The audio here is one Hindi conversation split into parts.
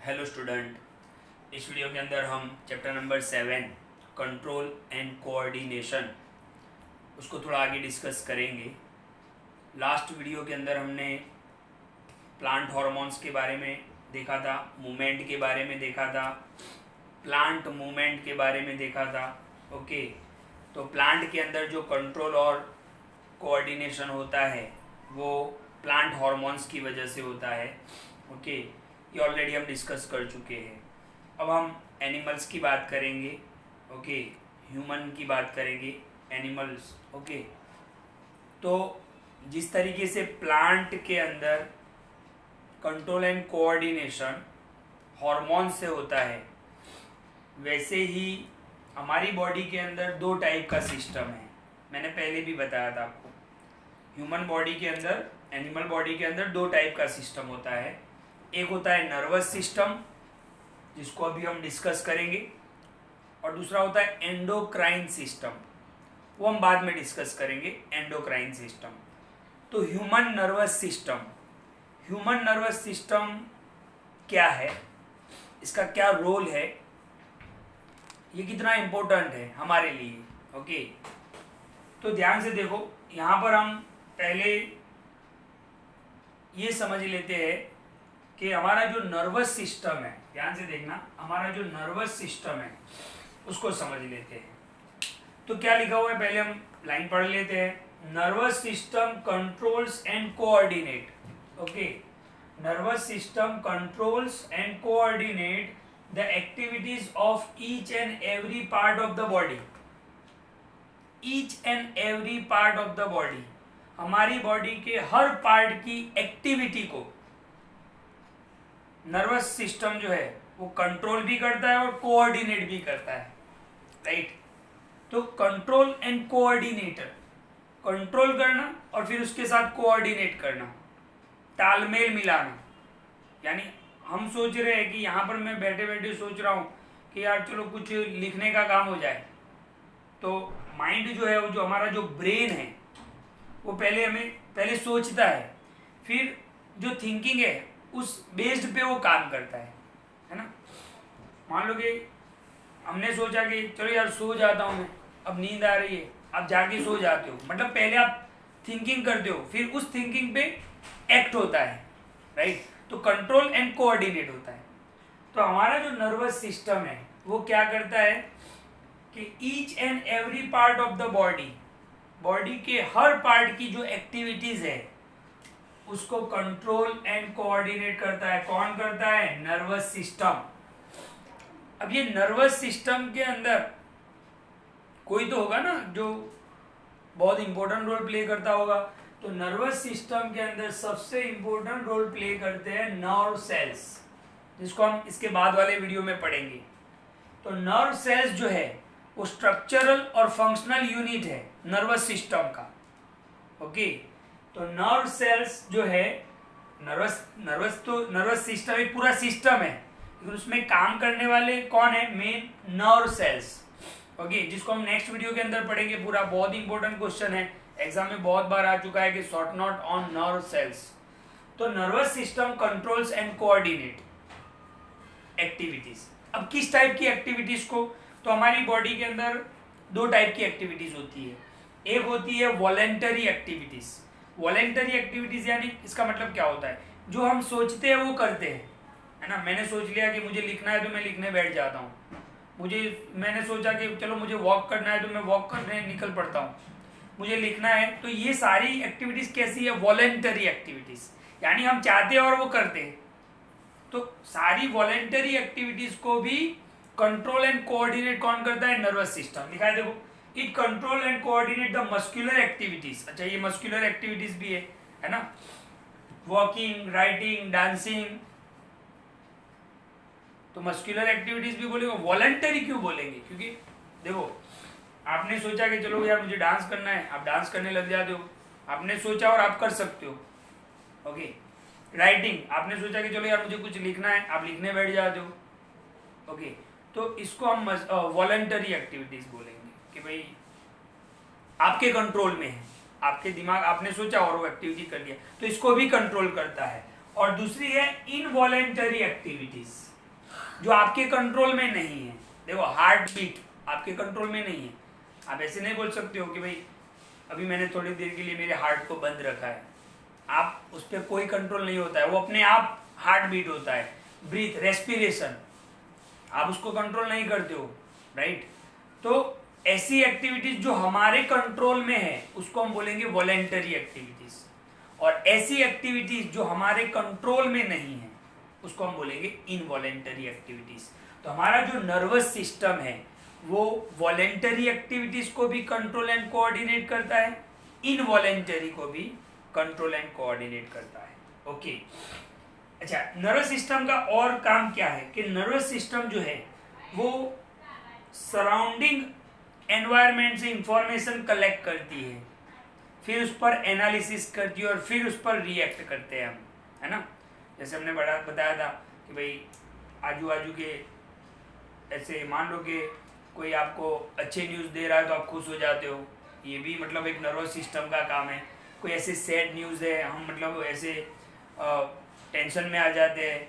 हेलो स्टूडेंट, इस वीडियो के अंदर हम chapter number 7 control and coordination उसको थोड़ा आगे डिस्कस करेंगे। लास्ट वीडियो के अंदर हमने प्लांट हार्मोन्स के बारे में देखा था, मूवमेंट के बारे में देखा था, प्लांट मूवमेंट के बारे में देखा था। ओके, तो प्लांट के अंदर जो कंट्रोल और कोऑर्डिनेशन होता है वो प्लांट हार्मोन्स की वजह से होता है। ओके, ये ऑलरेडी हम डिस्कस कर चुके हैं। अब हम एनिमल्स की बात करेंगे। ओके, ह्यूमन की बात करेंगे, एनिमल्स। ओके, तो जिस तरीके से प्लांट के अंदर कंट्रोल एंड कोऑर्डिनेशन हार्मोन से होता है, वैसे ही हमारी बॉडी के अंदर दो टाइप का सिस्टम है। मैंने पहले भी बताया था आपको, ह्यूमन बॉडी के अंदर, एनिमल बॉडी के अंदर दो टाइप का सिस्टम होता है। एक होता है नर्वस सिस्टम, जिसको अभी हम डिस्कस करेंगे, और दूसरा होता है एंडोक्राइन सिस्टम, वो हम बाद में डिस्कस करेंगे, एंडोक्राइन सिस्टम। तो ह्यूमन नर्वस सिस्टम क्या है, इसका क्या रोल है, ये कितना इम्पोर्टेंट है हमारे लिए। ओके, तो ध्यान से देखो, यहाँ पर हम पहले ये समझ लेते हैं कि हमारा जो नर्वस सिस्टम है, ध्यान से देखना, हमारा जो नर्वस सिस्टम है उसको समझ लेते हैं। तो क्या लिखा हुआ है, पहले हम लाइन पढ़ लेते हैं। Nervous system controls and coordinate. Okay, nervous system controls and coordinate the activities of each and every part of the body. Each and every part of the body, हमारी बॉडी के हर पार्ट की एक्टिविटी को नर्वस सिस्टम जो है वो कंट्रोल भी करता है और कोऑर्डिनेट भी करता है। राइट, तो कंट्रोल एंड कोऑर्डिनेटर, कंट्रोल करना और फिर उसके साथ कोऑर्डिनेट करना, तालमेल मिलाना। यानी हम सोच रहे हैं कि यहाँ पर मैं बैठे बैठे सोच रहा हूँ कि यार चलो कुछ लिखने का काम हो जाए, तो माइंड जो है, वो जो हमारा जो ब्रेन है, वो पहले सोचता है, फिर जो थिंकिंग है उस बेस्ड पे वो काम करता है ना। मान लो कि हमने सोचा कि चलो यार सो जाता हूँ मैं, अब नींद आ रही है, आप जाके सो जाते हो, मतलब पहले आप थिंकिंग करते हो, फिर उस थिंकिंग पे एक्ट होता है। राइट, तो कंट्रोल एंड कोऑर्डिनेट होता है। तो हमारा जो नर्वस सिस्टम है वो क्या करता है कि each and every part of the body, body के हर पार्ट की जो एक्टिविटीज है उसको कंट्रोल एंड कोऑर्डिनेट करता है। कौन करता है? Nervous system. अब ये नर्वस सिस्टम के अंदर कोई तो होगा ना जो बहुत इंपॉर्टेंट रोल प्ले करता होगा। तो नर्वस सिस्टम के अंदर सबसे इंपॉर्टेंट रोल प्ले करते हैं नर्व सेल्स, जिसको हम इसके बाद वाले वीडियो में पढ़ेंगे। तो नर्व सेल्स जो है वो स्ट्रक्चरल और फंक्शनल यूनिट है नर्वस सिस्टम का। ओके, तो नर्व सेल्स जो है, नर्वस सिस्टम एक पूरा सिस्टम है, लेकिन उसमें काम करने वाले कौन है? Main nerve cells. ओके, जिसको हम नेक्स्ट वीडियो के अंदर पढ़ेंगे। पूरा बहुत इंपॉर्टेंट क्वेश्चन है, एग्जाम में बहुत बार आ चुका है कि short note on nerve cells. तो nervous system controls and coordinate activities. अब किस टाइप की एक्टिविटीज को? तो हमारी बॉडी के अंदर दो टाइप की एक्टिविटीज होती है। एक होती है वॉलेंटरी एक्टिविटीज। वॉलेंटरी एक्टिविटीज यानी इसका मतलब क्या होता है? जो हम सोचते हैं वो करते हैं, है ना। मैंने सोच लिया कि मुझे लिखना है तो मैं लिखने बैठ जाता हूँ। मैंने सोचा कि चलो मुझे वॉक करना है तो मैं वॉक करने निकल पड़ता हूँ। मुझे लिखना है, तो ये सारी एक्टिविटीज कैसी है? वॉलेंटरी एक्टिविटीज, यानी हम चाहते हैं और वो करते हैं। तो सारी वॉलेंटरी एक्टिविटीज को भी कंट्रोल एंड कोऑर्डिनेट कौन करता है? Nervous system. लिखा है देखो, it control and coordinate the muscular activities. अच्छा, ये मस्कुलर एक्टिविटीज भी है ना, वॉकिंग, राइटिंग, डांसिंग। तो मस्कुलर एक्टिविटीज भी बोलेंगे। वॉलंटरी क्यों बोलेंगे? क्योंकि देखो, आपने सोचा कि चलो यार मुझे डांस करना है, आप डांस करने लग जाते हो, आपने सोचा और आप कर सकते हो। ओके, राइटिंग, आपने सोचा कि चलो यार मुझे कुछ लिखना है, आप लिखने बैठ जाते हो। ओके, तो इसको हम वॉलंटरी एक्टिविटीज बोलेंगे कि भाई आपके कंट्रोल में है, आपके दिमाग, आपने सोचा और वो एक्टिविटी कर लिया, तो इसको भी कंट्रोल करता है। और दूसरी है इनवॉलेंटरी एक्टिविटीज। जो आपके कंट्रोल में नहीं है। देखो हार्ट बीट आपके कंट्रोल में नहीं है, आप ऐसे नहीं बोल सकते हो कि भाई अभी मैंने थोड़ी देर के लिए मेरे हार्ट को बंद रखा है, आप उस पर कोई कंट्रोल नहीं होता है, वो अपने आप हार्ट बीट होता है। ब्रीथ रेस्पिरेशन आप उसको कंट्रोल नहीं करते हो, राइट। तो ऐसी एक्टिविटीज जो हमारे कंट्रोल में है उसको हम बोलेंगे वॉलेंटरी एक्टिविटीज, और ऐसी एक्टिविटीज जो हमारे कंट्रोल में नहीं है उसको हम बोलेंगे इनवॉलेंटरी एक्टिविटीज। तो हमारा जो नर्वस सिस्टम है वो वॉलेंटरी एक्टिविटीज को भी कंट्रोल एंड कोऑर्डिनेट करता है, इनवॉलेंटरी को भी कंट्रोल एंड कोऑर्डिनेट करता है। ओके अच्छा, नर्वस सिस्टम का और काम क्या है कि नर्वस सिस्टम जो है वो सराउंडिंग एनवायरनमेंट से इंफॉर्मेशन कलेक्ट करती है, फिर उस पर एनालिसिस करती है और फिर उस पर रिएक्ट करते हैं हम, है ना। जैसे हमने बताया था कि भाई आजू बाजू के ऐसे मान लो कि कोई आपको अच्छे न्यूज़ दे रहा है तो आप खुश हो जाते हो, ये भी मतलब एक नर्वस सिस्टम का काम है। कोई ऐसे सैड न्यूज़ है, हम मतलब ऐसे टेंशन में आ जाते हैं,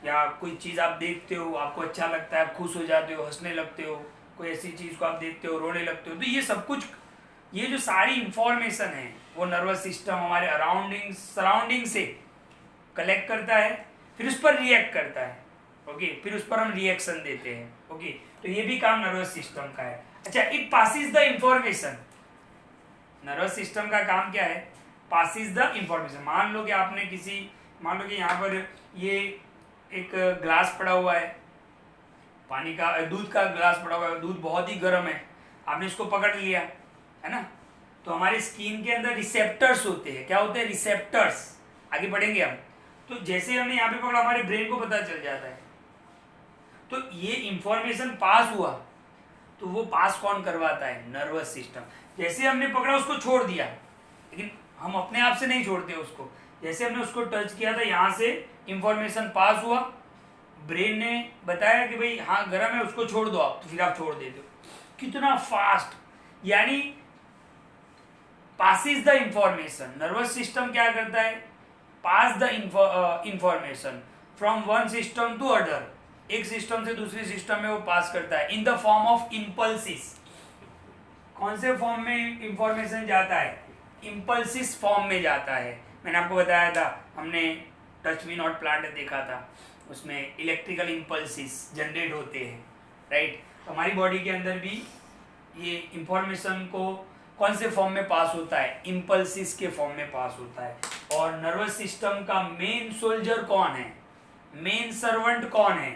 या कोई चीज़ आप देखते हो आपको अच्छा लगता है, आप खुश हो जाते हो, हंसने लगते हो, कोई ऐसी चीज़ को आप देखते हो रोने लगते हो। तो ये सब कुछ, ये जो सारी इंफॉर्मेशन है वो नर्वस सिस्टम हमारे सराउंडिंग से कलेक्ट करता है, फिर उस पर रिएक्ट करता है। ओके फिर उस पर हम रिएक्शन देते हैं। ओके तो ये भी काम नर्वस सिस्टम का है। अच्छा, it passes the information, nervous system का काम क्या है, पासिस द इंफॉर्मेशन। मान लो कि यहाँ पर ये एक ग्लास पड़ा हुआ है, पानी का दूध का ग्लास पड़ा हुआ है, दूध बहुत ही गर्म है, आपने इसको पकड़ लिया है ना। तो हमारे स्किन के अंदर रिसेप्टर्स होते हैं, क्या होते हैं रिसेप्टर्स, आगे बढ़ेंगे हम। तो जैसे हमने यहाँ पे पकड़ा हमारे ब्रेन को पता चल जाता है, तो ये इंफॉर्मेशन पास हुआ, तो वो पास कौन करवाता है, नर्वस सिस्टम। जैसे हमने पकड़ा उसको छोड़ दिया, लेकिन हम अपने आप से नहीं छोड़ते उसको, जैसे हमने उसको टच किया था यहाँ से इंफॉर्मेशन पास हुआ, ब्रेन ने बताया कि भाई हाँ गर्म है उसको छोड़ दो आप, तो फिर आप छोड़ देते हो। कितना फास्ट, यानी passes the information. Nervous system क्या करता है, pass the information from one system to other, एक सिस्टम से दूसरे सिस्टम में वो पास करता है in the form of impulses. कौन से फॉर्म में इंफॉर्मेशन जाता है, इम्पल्सिस फॉर्म में जाता है। मैंने आपको बताया था, हमने टच मी नॉट प्लांट देखा था, उसमें इलेक्ट्रिकल इम्पल्सिस जनरेट होते हैं, राइट। तो हमारी बॉडी के अंदर भी ये इंफॉर्मेशन को कौन से फॉर्म में पास होता है, इम्पल्सिस के फॉर्म में पास होता है। और नर्वस सिस्टम का मेन सोल्जर कौन है, मेन सर्वेंट कौन है,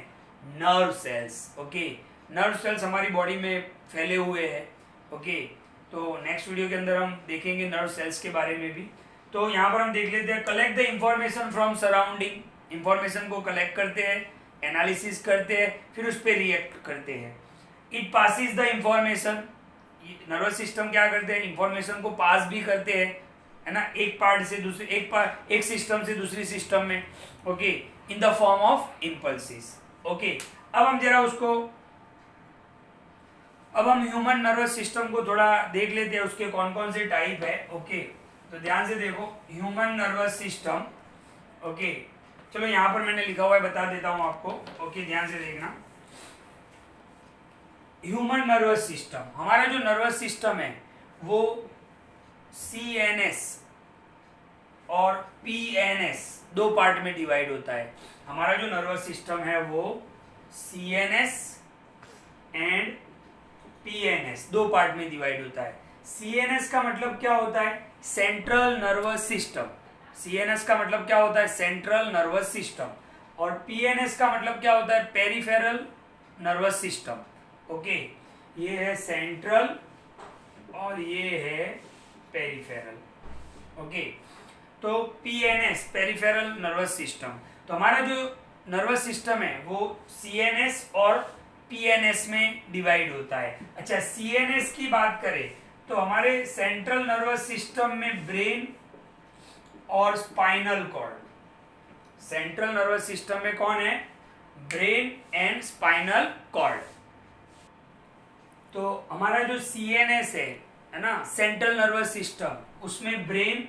nerve cells. Okay nerve cells हमारी बॉडी में फैले हुए हैं। ओके तो नेक्स्ट वीडियो के अंदर हम देखेंगे नर्व सेल्स के बारे में भी। तो यहाँ पर हम देख लेते हैं, collect the information from surrounding, information को कलेक्ट करते हैं, एनालिसिस करते हैं, फिर उस पर रिएक्ट करते हैं। It passes the information, nervous system क्या करते हैं, इंफॉर्मेशन को पास भी करते हैं, है ना, एक पार्ट से दूसरे, एक सिस्टम से दूसरी सिस्टम में। Okay in the form of impulses. Okay अब हम ह्यूमन नर्वस सिस्टम को थोड़ा देख लेते हैं, उसके कौन कौन से टाइप है। ओके तो ध्यान से देखो, ह्यूमन नर्वस सिस्टम। ओके चलो यहाँ पर मैंने लिखा हुआ है, बता देता हूँ आपको। ओके ध्यान से देखना, ह्यूमन नर्वस सिस्टम, हमारा जो नर्वस सिस्टम है वो CNS और PNS दो पार्ट में डिवाइड होता है। हमारा जो नर्वस सिस्टम है वो CNS एंड PNS दो पार्ट में डिवाइड होता है। CNS का मतलब क्या होता है, सेंट्रल नर्वस सिस्टम। CNS का मतलब क्या होता है, सेंट्रल नर्वस सिस्टम। और PNS का मतलब क्या होता है, पेरिफेरल नर्वस सिस्टम। ओके ये है सेंट्रल और ये है पेरिफेरल। ओके तो PNS पेरिफेरल नर्वस सिस्टम। तो हमारा जो नर्वस सिस्टम है वो CNS और PNS में डिवाइड होता है। अच्छा CNS की बात करें तो हमारे सेंट्रल नर्वस सिस्टम में ब्रेन और spinal cord. Central nervous system में कौन है, ब्रेन एंड स्पाइनल कॉर्ड। तो हमारा जो CNS है ना, सेंट्रल नर्वस सिस्टम, उसमें ब्रेन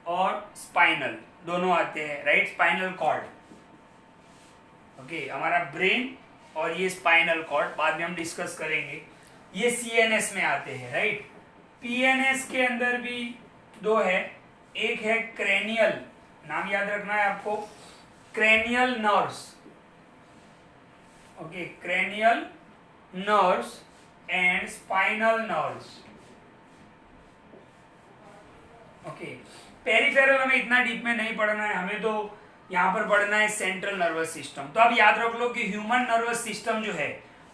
और स्पाइनल दोनों आते हैं, राइट, स्पाइनल कॉर्ड। ओके, हमारा ब्रेन और ये स्पाइनल कॉर्ड बाद में हम डिस्कस करेंगे, ये सीएनएस में आते हैं, राइट। पीएनएस के अंदर भी दो है, एक है क्रेनियल, नाम याद रखना है आपको, cranial nerves, okay, cranial nerves and spinal nerves, okay. Peripheral हमें इतना डीप में नहीं पढ़ना है, हमें तो यहाँ पर पढ़ना है सेंट्रल नर्वस सिस्टम। तो आप याद रख लो कि ह्यूमन नर्वस सिस्टम जो है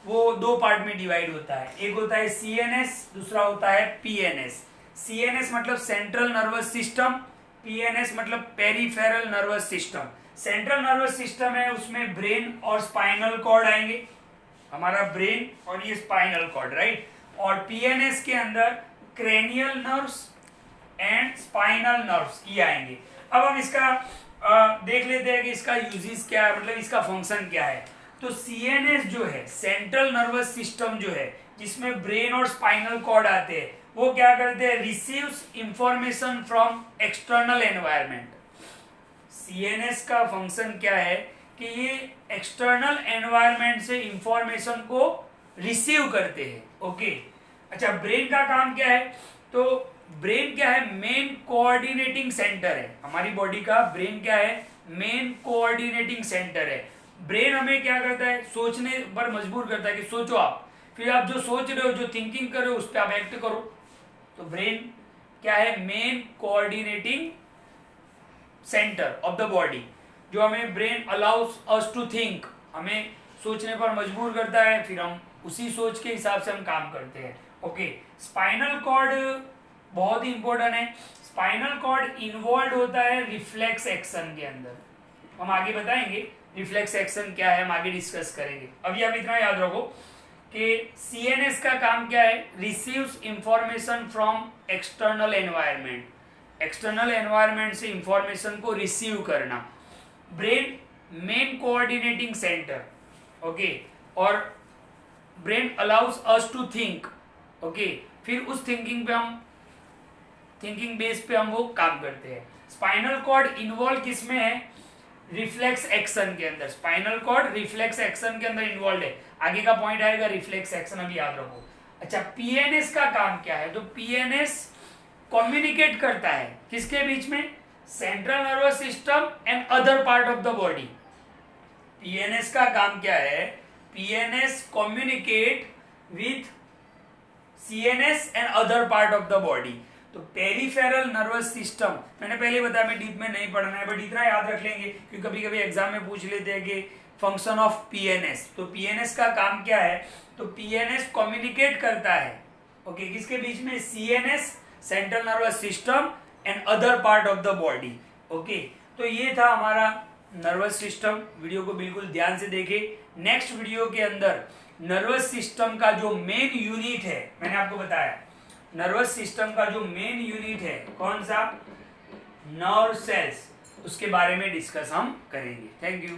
वो दो पार्ट में डिवाइड होता है, एक होता है सीएनएस, दूसरा होता है पीएनएस। सीएनएस मतलब सेंट्रल नर्वस सिस्टम, पीएनएस मतलब peripheral nervous system. Central nervous system है, उसमें ब्रेन और स्पाइनल कॉर्ड आएंगे, हमारा ब्रेन और ये स्पाइनल कॉर्ड, राइट। और पीएनएस के अंदर cranial nerves and spinal nerves ये आएंगे। अब हम इसका देख लेते हैं कि इसका यूजेस क्या है, मतलब इसका फंक्शन क्या है। तो सीएनएस जो है, सेंट्रल नर्वस सिस्टम जो है, जिसमें ब्रेन और स्पाइनल कॉर्ड आते हैं, वो क्या करते हैं, receives information from external environment. CNS का फंक्शन क्या है कि ये एक्सटर्नल एनवायरनमेंट से इंफॉर्मेशन को रिसीव करते हैं, ओके। अच्छा, ब्रेन का काम क्या है, तो ब्रेन क्या है, मेन कोऑर्डिनेटिंग सेंटर है हमारी बॉडी का। ब्रेन क्या है, मेन कोऑर्डिनेटिंग सेंटर है। ब्रेन हमें क्या करता है, सोचने पर मजबूर करता है कि सोचो आप, फिर आप जो सोच रहे हो, जो थिंकिंग कर रहे हो, उस पर आप एक्ट करो। तो ब्रेन क्या है, main coordinating centre of the body, जो हमें brain allows us to think, हमें सोचने पर मजबूर करता है, फिर हम उसी सोच के हिसाब से हम काम करते हैं, ओके। स्पाइनल कॉर्ड बहुत ही इंपॉर्टेंट है। स्पाइनल कॉर्ड इन्वॉल्व होता है रिफ्लेक्स एक्शन के अंदर, हम आगे बताएंगे रिफ्लेक्स एक्शन क्या है, हम आगे डिस्कस करेंगे। अभी आप इतना याद रखो कि सीएनएस का काम क्या है, receives information from external environment, external environment से इंफॉर्मेशन को रिसीव करना। Brain main coordinating center, okay, और brain allows us to think, okay. फिर उस थिंकिंग पे हम, थिंकिंग बेस पे हम वो काम करते हैं। स्पाइनल कॉर्ड इन्वॉल्व किस में है, रिफ्लेक्स एक्शन के अंदर। स्पाइनल कॉर्ड रिफ्लेक्स एक्शन के अंदर इन्वॉल्व है, आगे का पॉइंट आएगा रिफ्लेक्स एक्शन, अभी याद रखो। अच्छा, पीएनएस का काम क्या है, तो पीएनएस कम्युनिकेट करता है किसके बीच में, central nervous system and other part of the body. PNS का काम क्या है, PNS communicate with CNS and other part of the body. तो पेरिफेरल नर्वस सिस्टम मैंने पहले बताया, मैं डीप में नहीं पढ़ना है, बट इतना याद रख लेंगे क्योंकि कभी कभी एग्जाम में पूछ लेते हैं कि फंक्शन ऑफ पीएनएस। तो पीएनएस का काम क्या है, तो पीएनएस कम्युनिकेट करता है, ओके, किसके बीच में, CNS, central nervous system and other part of the body, okay. तो ये था हमारा नर्वस सिस्टम। वीडियो को बिल्कुल ध्यान से देखें। नेक्स्ट वीडियो के अंदर नर्वस सिस्टम का जो मेन यूनिट है, मैंने आपको बताया नर्वस सिस्टम का जो मेन यूनिट है कौन सा, नर्व सेल्स, उसके बारे में डिस्कस हम करेंगे। Thank you.